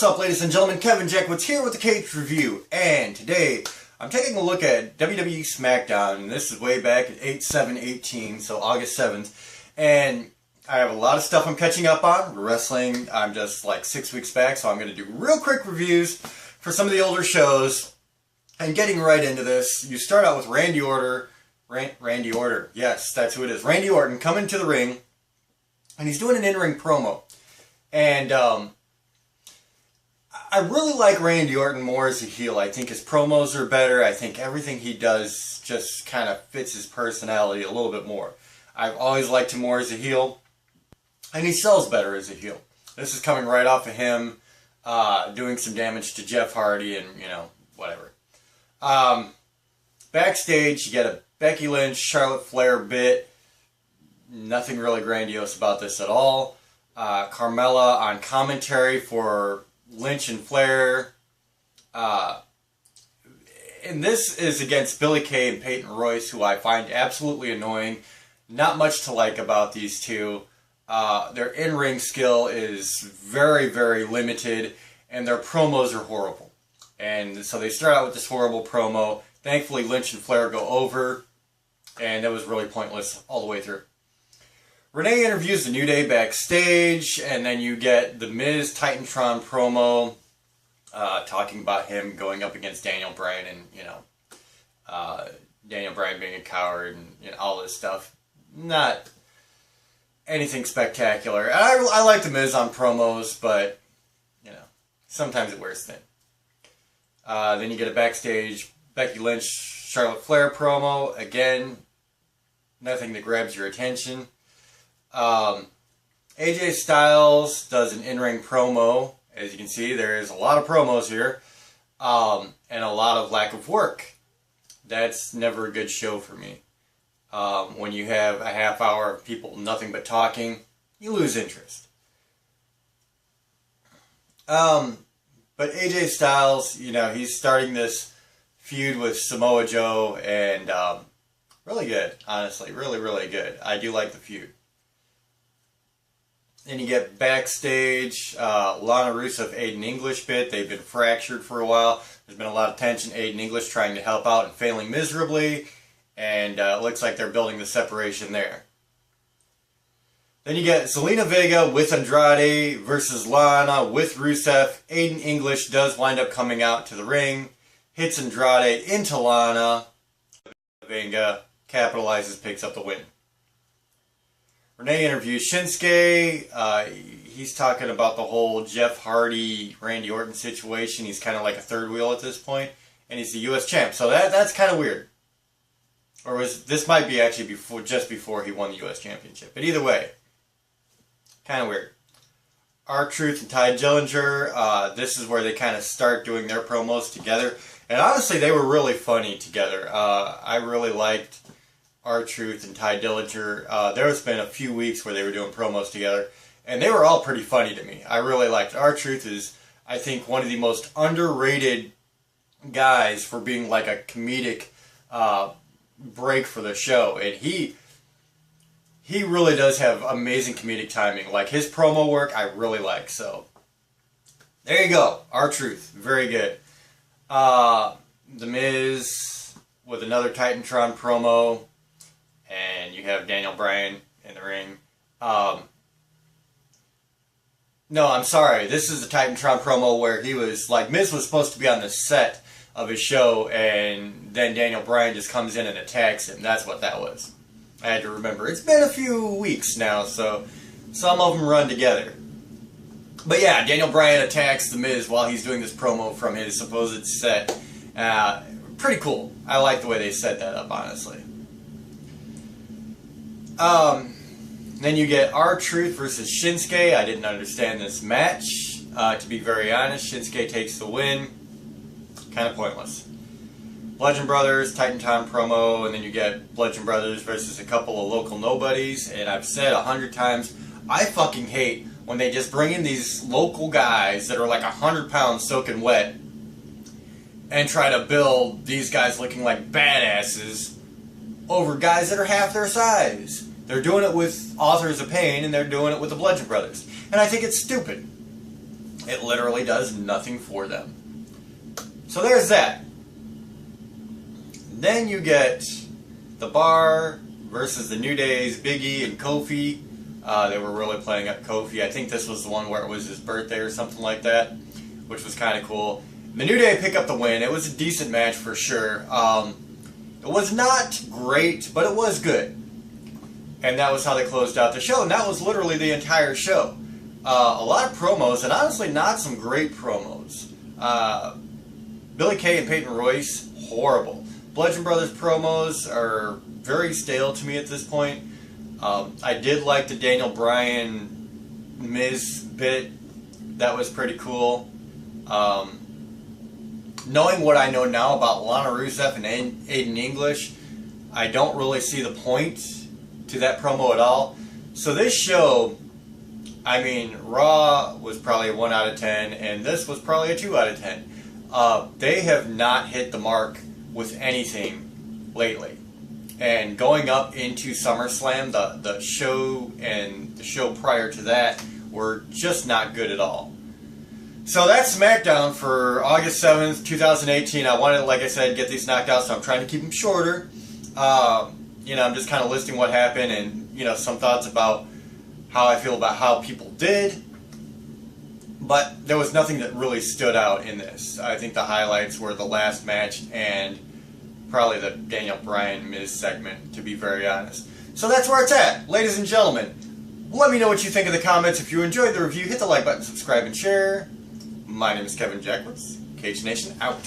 up, ladies and gentlemen? Kevin Jackwoods here with the Kaged review, and today I'm taking a look at WWE SmackDown, and this is way back at 8/7/18, so August 7th, and I have a lot of stuff I'm catching up on. Wrestling, I'm just like 6 weeks back, so I'm going to do real quick reviews for some of the older shows. And getting right into this, you start out with Randy Orton. Randy Orton, yes, that's who it is. Randy Orton coming to the ring, and he's doing an in-ring promo. And I really like Randy Orton more as a heel. I think his promos are better. I think everything he does just kind of fits his personality a little bit more. I've always liked him more as a heel, and he sells better as a heel. This is coming right off of him doing some damage to Jeff Hardy and, you know, whatever. Backstage, you get a Becky Lynch, Charlotte Flair bit. Nothing really grandiose about this at all. Carmella on commentary for Lynch and Flair. And this is against Billie Kay and Peyton Royce, who I find absolutely annoying. Not much to like about these two. Their in-ring skill is very, very limited, and their promos are horrible. And so they start out with this horrible promo. Thankfully, Lynch and Flair go over, and it was really pointless all the way through. Renee interviews the New Day backstage, and then you get the Miz Titantron promo talking about him going up against Daniel Bryan and, you know, Daniel Bryan being a coward and, you know, all this stuff. Not anything spectacular. I like the Miz on promos, but, you know, sometimes it wears thin. Then you get a backstage Becky Lynch, Charlotte Flair promo. Again, nothing that grabs your attention. AJ Styles does an in-ring promo. As you can see, there is a lot of promos here, and a lot of lack of work. That's never a good show for me. When you have a half hour of people nothing but talking, you lose interest. But AJ Styles, you know, he's starting this feud with Samoa Joe, and really good, honestly, really, really good. I do like the feud. Then you get backstage, Lana Rusev, Aiden English bit. They've been fractured for a while. There's been a lot of tension. Aiden English trying to help out and failing miserably. And it looks like they're building the separation there. Then you get Zelina Vega with Andrade versus Lana with Rusev. Aiden English does wind up coming out to the ring. Hits Andrade into Lana. Vega capitalizes, picks up the win. Renee interviews Shinsuke. He's talking about the whole Jeff Hardy, Randy Orton situation. He's kind of like a third wheel at this point, and he's the U.S. champ. So that's kind of weird. Or this might be actually just before he won the U.S. championship. But either way, kind of weird. R-Truth and Ty Dillinger. This is where they kind of start doing their promos together, and honestly, they were really funny together. I really liked R-Truth and Ty Dillinger. There's been a few weeks where they were doing promos together, and they were all pretty funny to me. I really liked R-Truth. Is, I think, one of the most underrated guys for being like a comedic break for the show, and he really does have amazing comedic timing. Like, his promo work, I really like. So there you go, R-Truth, very good. The Miz with another Titantron promo. And you have Daniel Bryan in the ring. No, I'm sorry. This is the Titantron promo where he was, like, Miz was supposed to be on the set of his show, and then Daniel Bryan just comes in and attacks him. That's what that was. I had to remember. It's been a few weeks now, so some of them run together. But yeah, Daniel Bryan attacks The Miz while he's doing this promo from his supposed set. Pretty cool. I like the way they set that up, honestly. Then you get R-Truth versus Shinsuke. I didn't understand this match. To be very honest, Shinsuke takes the win. Kind of pointless. Bludgeon Brothers, Titantron promo, and then you get Bludgeon Brothers versus a couple of local nobodies. And I've said 100 times, I fucking hate when they just bring in these local guys that are like 100 pounds soaking wet and try to build these guys looking like badasses over guys that are half their size. They're doing it with Authors of Pain, and they're doing it with the Bludgeon Brothers. And I think it's stupid. It literally does nothing for them. So there's that. Then you get The Bar versus the New Day's Big E and Kofi. They were really playing up Kofi. I think this was the one where it was his birthday or something like that, which was kind of cool. The New Day pick up the win. It was a decent match for sure. It was not great, but it was good. And that was how they closed out the show, and that was literally the entire show. A lot of promos, and honestly not some great promos. Billy Kay and Peyton Royce, horrible. Bludgeon Brothers promos are very stale to me at this point. I did like the Daniel Bryan Miz bit. That was pretty cool. Knowing what I know now about Lana Rusev and Aiden English, I don't really see the point to that promo at all. So this show, I mean, Raw was probably a 1 out of 10, and this was probably a 2 out of 10. They have not hit the mark with anything lately. And going up into SummerSlam, the show and the show prior to that were just not good at all. So that's SmackDown for August 7th, 2018. I wanted, like I said, get these knocked out, so I'm trying to keep them shorter. I'm just kind of listing what happened and, some thoughts about how I feel about how people did. But there was nothing that really stood out in this. I think the highlights were the last match and probably the Daniel Bryan Miz segment, to be very honest. So that's where it's at. Ladies and gentlemen, let me know what you think in the comments. If you enjoyed the review, hit the like button, subscribe, and share. My name is Kevin Jackless. Kaged Nation out.